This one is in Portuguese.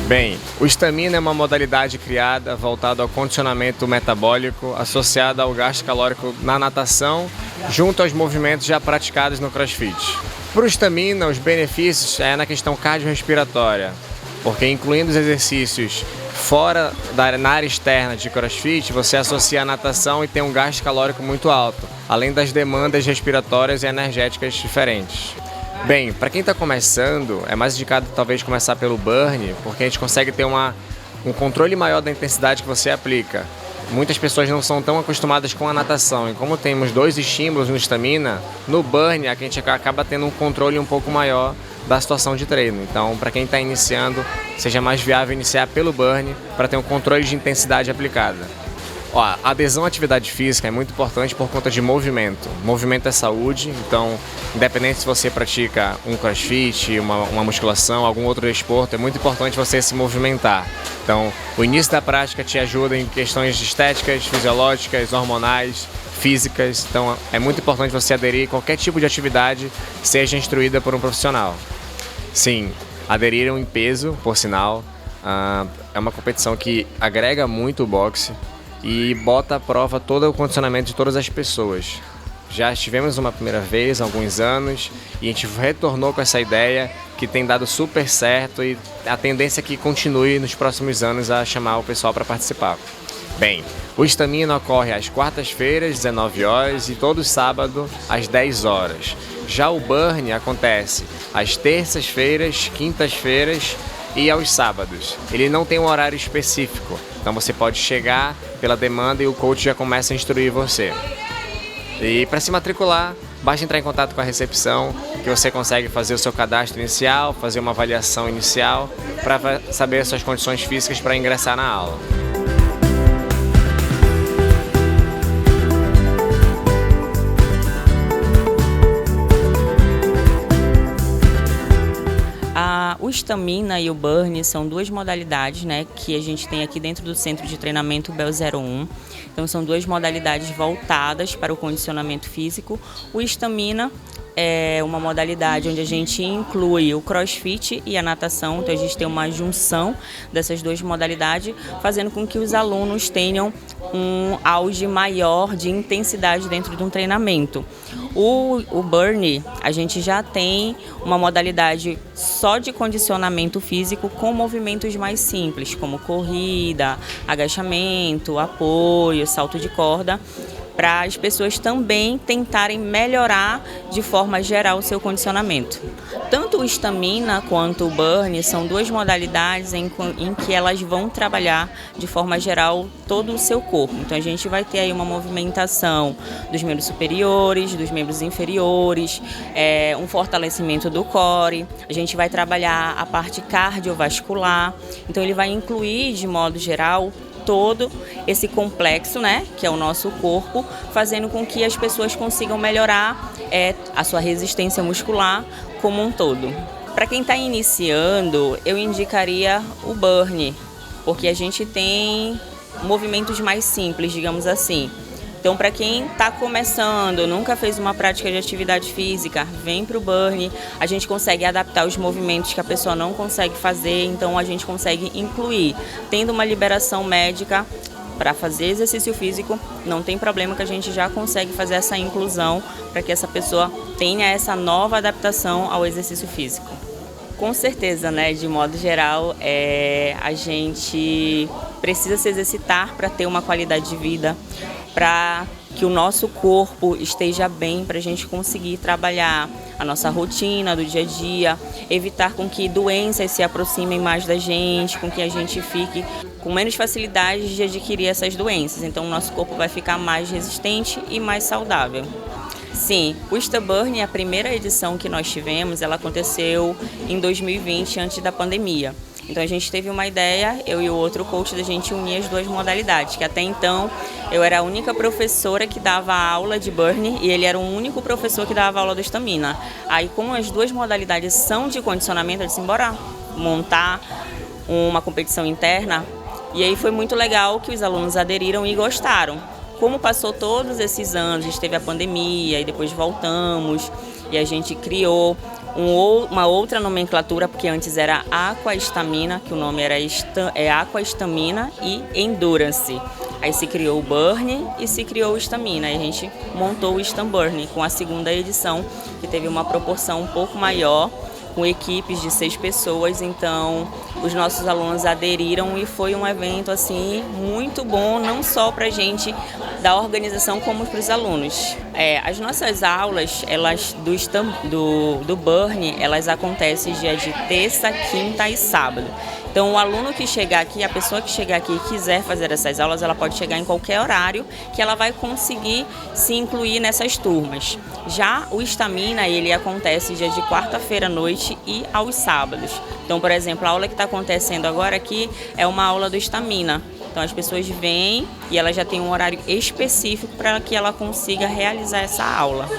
Bem, o Stamina é uma modalidade criada voltada ao condicionamento metabólico associada ao gasto calórico na natação, junto aos movimentos já praticados no CrossFit. Para o Stamina, os benefícios é na questão cardiorrespiratória, porque incluindo os exercícios fora na área externa de CrossFit, você associa a natação e tem um gasto calórico muito alto, além das demandas respiratórias e energéticas diferentes. Bem, para quem está começando, é mais indicado talvez começar pelo burn, porque a gente consegue ter um controle maior da intensidade que você aplica. Muitas pessoas não são tão acostumadas com a natação, e como temos dois estímulos no Stamina, no burn a gente acaba tendo um controle um pouco maior da situação de treino. Então, para quem está iniciando, seja mais viável iniciar pelo burn para ter um controle de intensidade aplicada. A adesão à atividade física é muito importante por conta de movimento. Movimento é saúde, então, independente se você pratica um crossfit, uma musculação, algum outro desporto, é muito importante você se movimentar. Então, o início da prática te ajuda em questões estéticas, fisiológicas, hormonais, físicas. Então, é muito importante você aderir a qualquer tipo de atividade, seja instruída por um profissional. Sim, aderiram em peso, por sinal. É uma competição que agrega muito o boxe e bota à prova todo o condicionamento de todas as pessoas. Já estivemos uma primeira vez há alguns anos e a gente retornou com essa ideia que tem dado super certo e a tendência é que continue nos próximos anos a chamar o pessoal para participar. Bem, o Stamina ocorre às quartas-feiras, 19 horas e todo sábado às 10 horas. Já o Burn acontece às terças-feiras, quintas-feiras e aos sábados. Ele não tem um horário específico, então você pode chegar pela demanda e o coach já começa a instruir você. E para se matricular, basta entrar em contato com a recepção, que você consegue fazer o seu cadastro inicial, fazer uma avaliação inicial para saber as suas condições físicas para ingressar na aula. O Stamina e o Burn são duas modalidades, né, que a gente tem aqui dentro do Centro de Treinamento BEL 01. Então são duas modalidades voltadas para o condicionamento físico. O Stamina é uma modalidade onde a gente inclui o CrossFit e a natação, então a gente tem uma junção dessas duas modalidades, fazendo com que os alunos tenham um auge maior de intensidade dentro de um treinamento. O Burn, a gente já tem uma modalidade só de condicionamento físico com movimentos mais simples, como corrida, agachamento, apoio, salto de corda, para as pessoas também tentarem melhorar de forma geral o seu condicionamento. Tanto o Stamina quanto o Burn são duas modalidades em que elas vão trabalhar de forma geral todo o seu corpo. Então a gente vai ter aí uma movimentação dos membros superiores, dos membros inferiores, um fortalecimento do core, a gente vai trabalhar a parte cardiovascular, então ele vai incluir de modo geral todo esse complexo, né, que é o nosso corpo, fazendo com que as pessoas consigam melhorar a sua resistência muscular como um todo. Para quem está iniciando, eu indicaria o Burn, porque a gente tem movimentos mais simples, digamos assim. Então, para quem está começando, nunca fez uma prática de atividade física, vem para o Burn. A gente consegue adaptar os movimentos que a pessoa não consegue fazer, então a gente consegue incluir. Tendo uma liberação médica para fazer exercício físico, não tem problema que a gente já consegue fazer essa inclusão para que essa pessoa tenha essa nova adaptação ao exercício físico. Com certeza, né? De modo geral, a gente precisa se exercitar para ter uma qualidade de vida, para que o nosso corpo esteja bem, para a gente conseguir trabalhar a nossa rotina do dia a dia, evitar com que doenças se aproximem mais da gente, com que a gente fique com menos facilidade de adquirir essas doenças. Então o nosso corpo vai ficar mais resistente e mais saudável. Sim, o Burn, a primeira edição que nós tivemos, ela aconteceu em 2020, antes da pandemia. Então a gente teve uma ideia, eu e o outro coach, da gente unir as duas modalidades, que até então eu era a única professora que dava aula de Burn e ele era o único professor que dava aula do Stamina. Aí, como as duas modalidades são de condicionamento, eu disse, bora montar uma competição interna. E aí foi muito legal que os alunos aderiram e gostaram. Como passou todos esses anos, a gente teve a pandemia e depois voltamos e a gente criou uma outra nomenclatura, porque antes era Aquastamina, que o nome era Aquastamina e Endurance. Aí se criou o Burn e se criou o Stamina. Aí a gente montou o Stamburn com a segunda edição, que teve uma proporção um pouco maior, com equipes de 6 pessoas, então os nossos alunos aderiram e foi um evento assim muito bom, não só para a gente da organização como para os alunos. As nossas aulas, elas do Burn, elas acontecem dia de terça, quinta e sábado. Então, o aluno que chegar aqui, a pessoa que chegar aqui e quiser fazer essas aulas, ela pode chegar em qualquer horário que ela vai conseguir se incluir nessas turmas. Já o Stamina, ele acontece dia de quarta-feira à noite e aos sábados. Então, por exemplo, a aula que está acontecendo agora aqui é uma aula do Stamina. Então, as pessoas vêm e ela já tem um horário específico para que ela consiga realizar essa aula.